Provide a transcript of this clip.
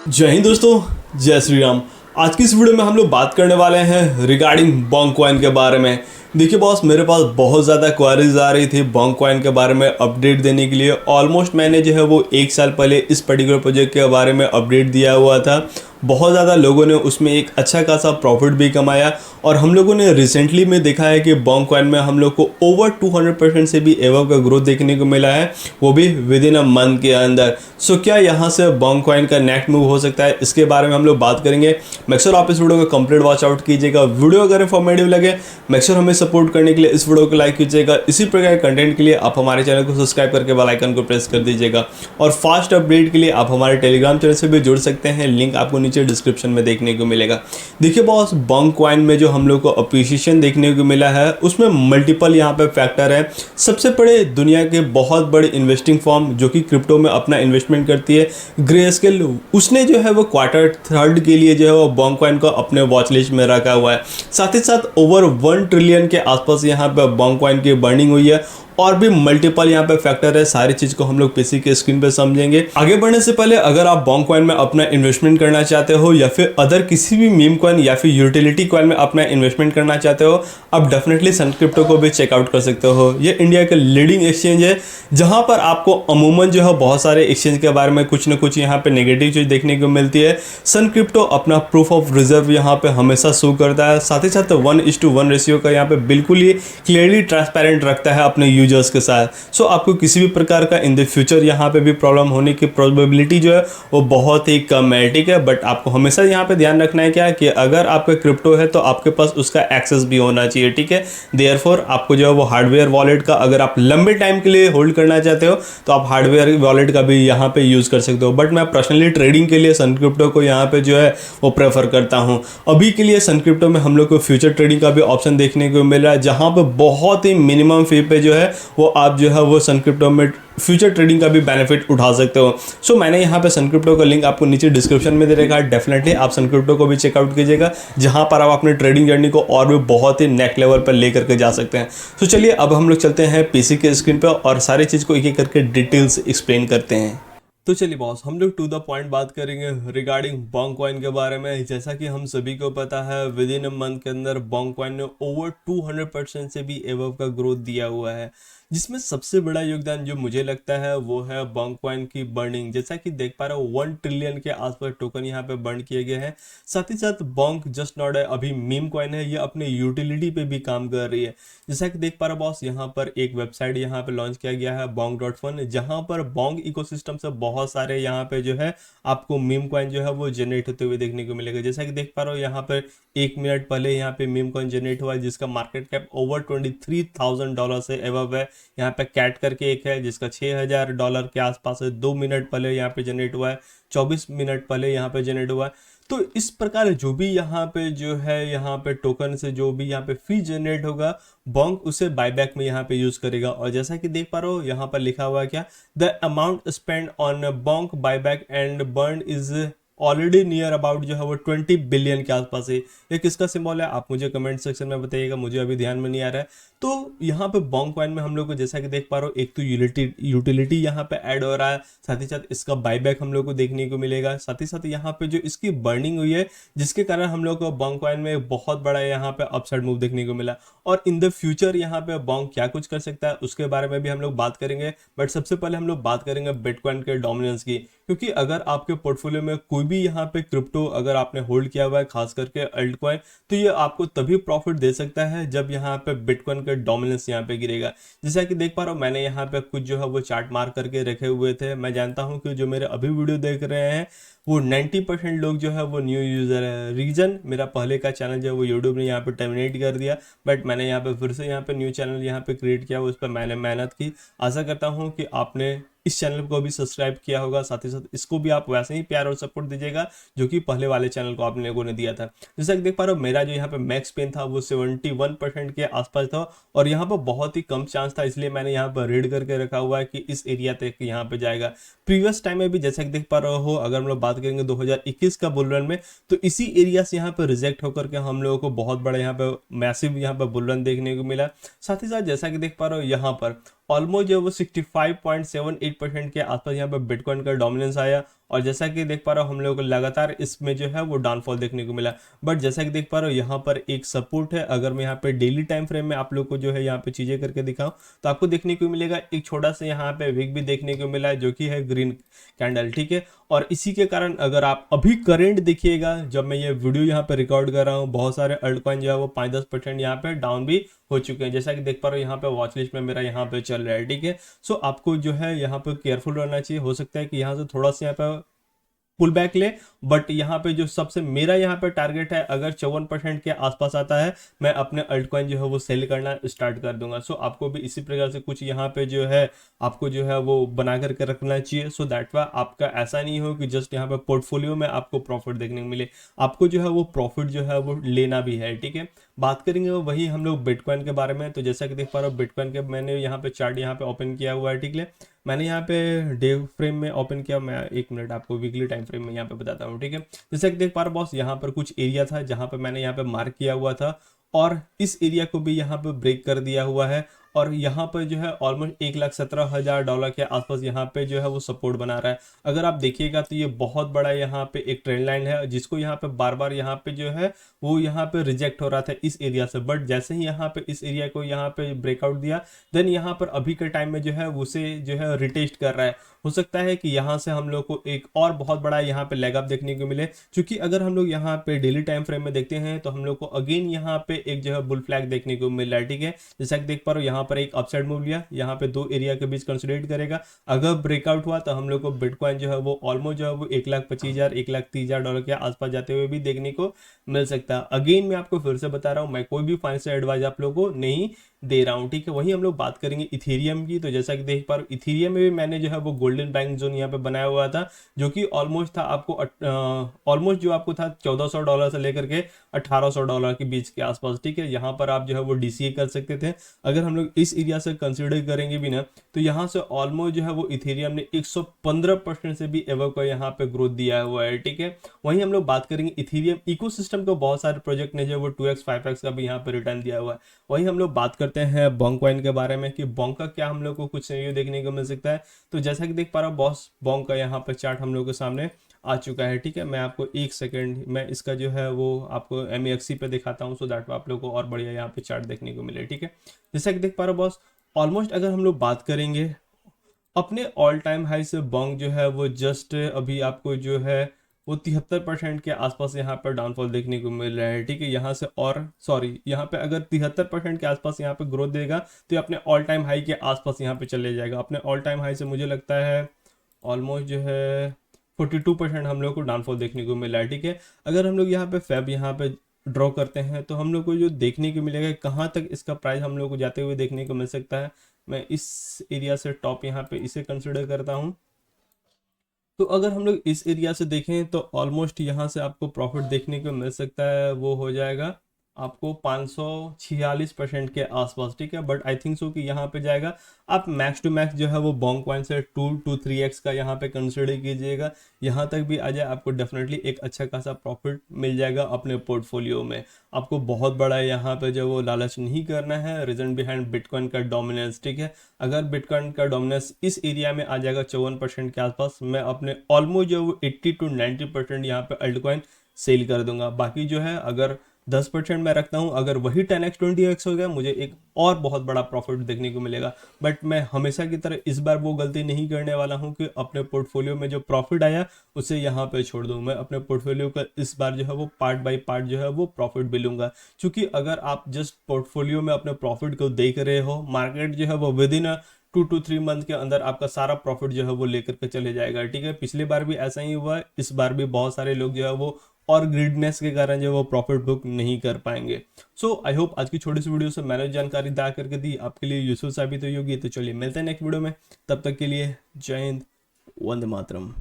जय हिंद दोस्तों, जय श्री राम। आज की इस वीडियो में हम लोग बात करने वाले हैं रिगार्डिंग बॉन्ग कॉइन के बारे में। देखिए बॉस, मेरे पास बहुत ज़्यादा क्वेरीज आ रही थी बॉन्ग कॉइन के बारे में अपडेट देने के लिए। ऑलमोस्ट मैंने जो है वो 1 साल पहले इस पर्टिकुलर प्रोजेक्ट के बारे में अपडेट दिया हुआ था। बहुत ज़्यादा लोगों ने उसमें एक अच्छा खासा प्रॉफिट भी कमाया और हम लोगों ने रिसेंटली में देखा है कि बॉन्ग कॉइन में हम लोग को ओवर 200% से भी एवव का ग्रोथ देखने को मिला है, वो भी विद इन अ मंथ के अंदर। सो क्या यहाँ से बॉन्ग कॉइन का नेक्स्ट मूव हो सकता है, इसके बारे में हम लोग बात करेंगे। मेक श्योर आप इस वीडियो को कंप्लीट वॉच आउट कीजिएगा। वीडियो अगर इन्फॉर्मेटिव लगे मेक श्योर हमें सपोर्ट करने के लिए इस वीडियो को लाइक कीजिएगा। इसी प्रकार के कंटेंट के लिए आप हमारे चैनल को सब्सक्राइब करके बेल आइकन को प्रेस कर दीजिएगा। और फास्ट अपडेट के लिए आप हमारे टेलीग्राम चैनल से भी जुड़ सकते हैं, लिंक आपको नीचे डिस्क्रिप्शन में देखने को मिलेगा। देखिए बॉस, बॉन्ग कॉइन में जो हम लोग को अप्रिसिएशन देखने को मिला है उसमें मल्टीपल यहाँ पे फैक्टर है। सबसे बड़े दुनिया के बहुत बड़े इन्वेस्टिंग फर्म जो कि क्रिप्टो में अपना इन्वेस्टमेंट करती है, ग्रेस्केल, उसने जो है वो Q3 के लिए जो है वो बॉन्ग कॉइन को अपने वॉच लिस्ट में रखा हुआ है। साथ ही साथ ओवर 1 ट्रिलियन के आसपास यहाँ पे बॉन्ग कॉइन की बर्निंग हुई है और भी मल्टीपल यहाँ पे फैक्टर है। सारी चीज को हम लोग पीसी के स्क्रीन पे समझेंगे। आगे बढ़ने से पहले अगर आप बॉन्ग कॉइन में अपना इन्वेस्टमेंट करना चाहते हो या फिर अदर किसी भी मीम कॉइन या फिर यूटिलिटी कॉइन में अपना इन्वेस्टमेंट करना चाहते हो, आप डेफिनेटली सन क्रिप्टो को भी चेकआउट कर सकते हो। ये इंडिया का लीडिंग एक्सचेंज है जहां पर आपको अमूमन जो है बहुत सारे एक्सचेंज के बारे में कुछ ना कुछ यहाँ पे नेगेटिव चीज देखने को मिलती है। सन क्रिप्टो अपना प्रूफ ऑफ रिजर्व यहाँ पे हमेशा शो करता है। साथ ही साथ 1:1 रेशियो का यहाँ पे बिल्कुल ही क्लियरली ट्रांसपेरेंट रखता है अपने यूजर्स के साथ। सो आपको किसी भी प्रकार का इन द फ्यूचर यहाँ पे भी प्रॉब्लम होने की प्रोबेबिलिटी जो है वो बहुत ही कम है, ठीक है। बट आपको हमेशा यहाँ पे ध्यान रखना है क्या कि अगर आपका क्रिप्टो है तो आपके पास उसका एक्सेस भी होना चाहिए, ठीक है। देयरफॉर आपको जो है वो हार्डवेयर वॉलेट का, अगर आप लंबे टाइम के लिए होल्ड करना चाहते हो तो आप हार्डवेयर वॉलेट का भी यहाँ पे यूज कर सकते हो। बट मैं पर्सनली ट्रेडिंग के लिए सन क्रिप्टो को यहाँ पे जो है वो प्रेफर करता हूँ। अभी के लिए सन क्रिप्टो में हम लोग को फ्यूचर ट्रेडिंग का भी ऑप्शन देखने को मिल रहा है, जहाँ पे बहुत ही मिनिमम फी पे जो है वो आप जो है वो सन क्रिप्टो में फ्यूचर ट्रेडिंग का भी बेनिफिट उठा सकते हो। सो मैंने यहाँ पे सन क्रिप्टो का लिंक आपको नीचे डिस्क्रिप्शन में दे रखा है। डेफिनेटली आप सन क्रिप्टो को भी चेकआउट कीजिएगा, जहाँ पर आप अपने ट्रेडिंग जर्नी को और भी बहुत ही नेक्स्ट लेवल पर लेकर के जा सकते हैं। सो चलिए अब हम लोग चलते हैं पीसी के स्क्रीन पर और सारी चीज़ को एक एक करके डिटेल्स एक्सप्लेन करते हैं। तो चलिए बॉस, हम लोग टू द पॉइंट बात करेंगे रिगार्डिंग बॉन्ग कॉइन के बारे में। जैसा कि हम सभी को पता है, विद इन अ मंथ के अंदर बॉन्ग कॉइन ने ओवर 200% से भी एवव का ग्रोथ दिया हुआ है, जिसमें सबसे बड़ा योगदान जो मुझे लगता है वो है बॉन्ग कॉइन की बर्निंग। जैसा कि देख पा रहे हो 1 ट्रिलियन के आसपास टोकन यहाँ पे बर्न किए गए हैं। साथ ही साथ बॉन्ग जस्ट नॉट है अभी मीम कॉइन है, ये अपने यूटिलिटी पे भी काम कर रही है। जैसा कि देख पा रहे हो बॉस, यहाँ पर एक वेबसाइट यहाँ पे लॉन्च किया गया है bong.fun, जहाँ पर बॉन्ग इकोसिस्टम से बहुत सारे यहाँ पे जो है आपको मीम कॉइन जो है वो जनरेट होते हुए देखने को मिलेगा। जैसा कि देख पा रहे हो यहाँ पर 1 मिनट पहले यहाँ पे मीम कॉइन जनरेट हुआ है जिसका मार्केट कैप ओवर $23,000 से एवव है। यहाँ पे कैट करके एक है जिसका $6,000 के आसपास है। 2 मिनट पहले यहाँ पे जनरेट हुआ है, 24 मिनट पहले यहाँ पे जनरेट हुआ है। तो इस प्रकार जो भी यहाँ पे जो है यहाँ पे टोकन से जो भी यहाँ पे फी जनरेट होगा, बॉन्ग उसे बायबैक में यहाँ पे यूज करेगा। और जैसा कि देख पा रहे हो यहाँ पर लिखा हुआ है क्या, the amount spend on Bong buyback and burn is already near about जो है वो 20 बिलियन के आसपास है। ये किसका सिंबल है आप मुझे कमेंट सेक्शन में बताइएगा, मुझे अभी ध्यान में नहीं आ रहा है। तो यहाँ पे बॉन्ग कॉइन में हम लोग को जैसा कि देख पा रहे हो एक तो यूटिलिटी यहाँ पे ऐड हो रहा है, साथ ही साथ इसका बायबैक हम लोग को देखने को मिलेगा। साथ ही साथ यहाँ पे जो इसकी बर्निंग हुई है जिसके कारण हम लोग को बॉन्ग कॉइन में बहुत बड़ा यहाँ पे अपसाइड मूव देखने को मिला। और इन द फ्यूचर यहाँ पे बॉन्ग क्या कुछ कर सकता है उसके बारे में भी हम लोग बात करेंगे। बट सबसे पहले हम लोग बात करेंगे बिटकॉइन के डोमिनेंस की, क्योंकि अगर आपके पोर्टफोलियो में कोई भी यहाँ पे क्रिप्टो अगर आपने होल्ड किया हुआ है, खास करके अल्ट कॉइन, तो ये आपको तभी प्रॉफिट दे सकता है जब यहाँ पे बिटकॉइन का डोमिनेंस यहाँ पे गिरेगा। जैसा कि देख पा रहा हूँ मैंने यहाँ पे कुछ जो है वो चार्ट मार्क करके रखे हुए थे। मैं जानता हूँ कि जो मेरे अभी वीडियो देख रहे हैं वो 90% लोग जो है वो न्यू यूज़र है। रीज़न मेरा पहले का चैनल जो है वो यूट्यूब ने यहाँ पे टर्मिनेट कर दिया, बट मैंने यहाँ पे फिर से यहाँ पे न्यू चैनल यहाँ पे क्रिएट किया, उस पर मैंने मेहनत की। आशा करता हूँ कि आपने इस चैनल को भी सब्सक्राइब किया होगा, साथ ही साथ इसको भी आप वैसे ही प्यार और सपोर्ट दीजिएगा जो कि पहले वाले चैनल को आप लोगों ने दिया था। जैसा कि देख पा रहे हो मेरा जो यहाँ पे मैक्स पेन था वो 71% के आसपास था और यहाँ पर बहुत ही कम चांस था, इसलिए मैंने यहाँ पर रीड करके रखा हुआ है कि इस एरिया तक यहाँ पे जाएगा। प्रीवियस टाइम में भी जैसा कि देख पा रहे हो, अगर हम लोग बात करेंगे 2021 का बुल रन में, तो इसी एरिया से यहाँ पे रिजेक्ट होकर के हम लोगों को बहुत बड़ा यहाँ पे मैसिव यहाँ पे बुल रन देखने को मिला। साथ ही साथ जैसा कि देख पा रहे हो यहाँ पर ऑलमोस्ट जो वो 65.78% के आसपास यहाँ पे बिटकॉइन का डोमिनेंस आया और जैसा कि देख पा रहे हो हम लोगों को लगातार इसमें जो है वो डाउनफॉल देखने को मिला। बट जैसा कि देख पा रहे हो यहाँ पर एक सपोर्ट है। अगर मैं यहाँ पे डेली टाइम फ्रेम में आप लोग को जो है यहाँ पे चीजें करके दिखाऊं तो आपको देखने को मिलेगा एक छोटा सा यहाँ पे विक भी देखने को मिला है जो कि है ग्रीन कैंडल, ठीक है। और इसी के कारण अगर आप अभी करेंट देखिएगा, जब मैं ये वीडियो यहाँ पे रिकॉर्ड कर रहा हूँ, बहुत सारे अल्ट कॉइन जो है वो 5-10% यहाँ पे डाउन भी हो चुके हैं। जैसा कि देख पा रहे हो यहाँ पे वॉच लिस्ट में मेरा यहाँ पे चल रहा है, ठीक है। सो आपको जो है यहाँ पे केयरफुल रहना चाहिए। हो सकता है कि यहाँ से थोड़ा सा यहाँ पे पुल बैक ले, बट यहाँ पे जो सबसे मेरा यहाँ पे टारगेट है, अगर 54% के आसपास आता है मैं अपने अल्ट कॉइन जो है वो सेल करना स्टार्ट कर दूंगा। सो आपको भी इसी प्रकार से कुछ यहाँ पे जो है आपको जो है वो बना करके रखना चाहिए, सो दैट वा आपका ऐसा नहीं हो कि जस्ट यहाँ पे पोर्टफोलियो में आपको प्रॉफिट देखने को मिले, आपको जो है वो प्रॉफिट जो है वो लेना भी है, ठीक है। बात करेंगे वही हम लोग बिटकॉइन के बारे में। तो जैसा कि देख पा रहे हो बिटकॉइन के मैंने यहाँ पे चार्ट यहाँ पे ओपन किया हुआ है, ठीक है। मैंने यहाँ पे डे फ्रेम में ओपन किया, मैं एक मिनट आपको वीकली टाइम फ्रेम में यहाँ पे बताता हूँ, ठीक है। जैसा कि देख पा रहे हो बॉस, यहाँ पर कुछ एरिया था जहाँ पे मैंने यहाँ पे मार्क किया हुआ था और इस एरिया को भी यहाँ पे ब्रेक कर दिया हुआ है और यहाँ पर जो है ऑलमोस्ट $1,17,000 के आसपास यहाँ पे जो है वो सपोर्ट बना रहा है। अगर आप देखिएगा तो ये बहुत बड़ा यहाँ पे एक ट्रेंड लाइन है जिसको यहाँ पे बार बार यहाँ पे जो है वो यहाँ पे रिजेक्ट हो रहा था इस एरिया से, बट जैसे ही यहाँ पे इस एरिया को यहाँ पे ब्रेकआउट दिया, देन यहाँ पर अभी के टाइम में जो है उसे जो है रिटेस्ट कर रहा है। हो सकता है कि यहाँ से हम लोग को एक और बहुत बड़ा यहाँ पे लेग अप देखने को मिले, क्योंकि अगर हम लोग यहाँ पे डेली टाइम फ्रेम में देखते हैं तो हम लोग को अगेन यहाँ पे एक जो है बुल फ्लैग देखने को मिल रहा है, ठीक है। जैसा कि देख पा रहे हो यहाँ पर एक अपसाइड मूव लिया, यहाँ पे दो एरिया के बीच कंसिडरेट करेगा। अगर ब्रेकआउट हुआ तो हम लोग को बिटकॉइन जो है वो ऑलमोस्ट जो है वो $1,25,000 $1,30,000 के आसपास जाते हुए भी देखने को मिल सकता है। अगेन मैं आपको फिर से बता रहा हूँ, मैं कोई भी फाइनेंशियल एडवाइस आप लोगों को नहीं दे रहा हूँ, ठीक है। वहीं हम लोग बात करेंगे इथेरियम की। तो जैसा कि देख पा रहे हो इथेरियम में भी मैंने जो है वो गोल्डन बैंक जोन यहाँ पे बनाया हुआ था, जो कि ऑलमोस्ट था आपको ऑलमोस्ट जो आपको था $1,400 से लेकर के $1,800 के बीच के आसपास, ठीक है। यहाँ पर आप जो है वो डीसीए कर सकते थे। अगर हम लोग इस एरिया से कंसिडर करेंगे भी ना तो यहाँ से ऑलमोस्ट जो है वो इथेरियम ने 115% से भी एवर को यहाँ पे ग्रोथ दिया हुआ है, ठीक है। वहीं हम लोग बात करेंगे इथेरियम इकोसिस्टम को बहुत सारे प्रोजेक्ट ने जो वो 2x 5x का भी यहाँ पे रिटर्न दिया हुआ है। वहीं हम लोग बात करते हैं बॉन्क कॉइन के बारे में कि बॉन्क का क्या हम लोग को कुछ सिनेरियो देखने को मिल सकता है। तो जैसा कि देख पा रहा हूँ बॉस, बॉन्क का यहाँ पे चार्ट हम लोग के सामने आ चुका है, ठीक है। मैं आपको एक सेकंड मैं इसका जो है वो आपको MEXC पे दिखाता हूँ, सो दैट आप लोग को और बढ़िया यहाँ पे चार्ट देखने को मिले, ठीक है। जैसा कि देख पा रहे हो बॉस, ऑलमोस्ट अगर हम लोग बात करेंगे अपने ऑल टाइम हाई से बॉन्क जो है वो जस्ट अभी आपको जो है वो 73% के आसपास यहाँ पर डाउनफॉल देखने को मिल रहा है, ठीक है। यहाँ से और सॉरी यहाँ पे अगर 73% के आसपास यहाँ पे ग्रोथ देगा तो ये अपने ऑल टाइम हाई के आसपास यहाँ पे चले जाएगा। अपने ऑल टाइम हाई से मुझे लगता है ऑलमोस्ट जो है 42% हम लोग को डाउनफॉल देखने को मिला है, ठीक है। अगर हम लोग यहाँ पे फेब यहाँ पे ड्रॉ करते हैं तो हम लोग को जो देखने को मिलेगा कहाँ तक इसका प्राइस हम लोग को जाते हुए देखने को मिल सकता है। मैं इस एरिया से टॉप यहाँ पे इसे कंसिडर करता हूँ। तो अगर हम लोग इस एरिया से देखें तो ऑलमोस्ट यहाँ से आपको प्रॉफिट देखने को मिल सकता है, वो हो जाएगा आपको 546% के आसपास, ठीक है। बट आई थिंक सो कि यहाँ पे जाएगा। आप मैक्स टू मैक्स जो है वो बॉन्क कॉइन से 2 to 3x का यहाँ पे कंसिडर कीजिएगा। यहाँ तक भी आ जाए आपको डेफिनेटली एक अच्छा खासा प्रॉफिट मिल जाएगा अपने पोर्टफोलियो में। आपको बहुत बड़ा यहाँ पे जो वो लालच नहीं करना है। रीजन बिहाइंड बिटकॉइन का डोमिनेंस, ठीक है। अगर बिटकॉइन का डोमिनेंस इस एरिया में आ जाएगा 54% के आसपास, मैं अपने ऑलमोस्ट जो वो 80 to 90% यहाँ पे अल्ट कॉइन सेल कर दूंगा। बाकी जो है अगर 10% मैं रखता हूं, अगर वही 10x 20x हो गया मुझे एक और बहुत बड़ा प्रॉफिट देखने को मिलेगा। बट मैं हमेशा की तरह इस बार वो गलती नहीं करने वाला हूं कि अपने पोर्टफोलियो में जो प्रॉफिट आया उसे यहाँ पे छोड़ दूं। मैं अपने पोर्टफोलियो का इस बार जो है वो पार्ट बाय पार्ट जो है वो प्रॉफिट भी लूंगा, क्योंकि अगर आप जस्ट पोर्टफोलियो में अपने प्रॉफिट को देख रहे हो, मार्केट जो है वो विद इन 2 to 3 मंथ के अंदर आपका सारा प्रॉफिट जो है वो लेकर के चले जाएगा, ठीक है। पिछली बार भी ऐसा ही हुआ, इस बार भी बहुत सारे लोग जो है वो और ग्रीडनेस के कारण जो वो प्रॉफिट बुक नहीं कर पाएंगे। सो आई होप आज की छोटी सी वीडियो से मैंने जानकारी दा करके दी आपके लिए यूजफुल साबित हुई होगी। तो चलिए मिलते हैं नेक्स्ट वीडियो में, तब तक के लिए जय हिंद, वंदे मातरम।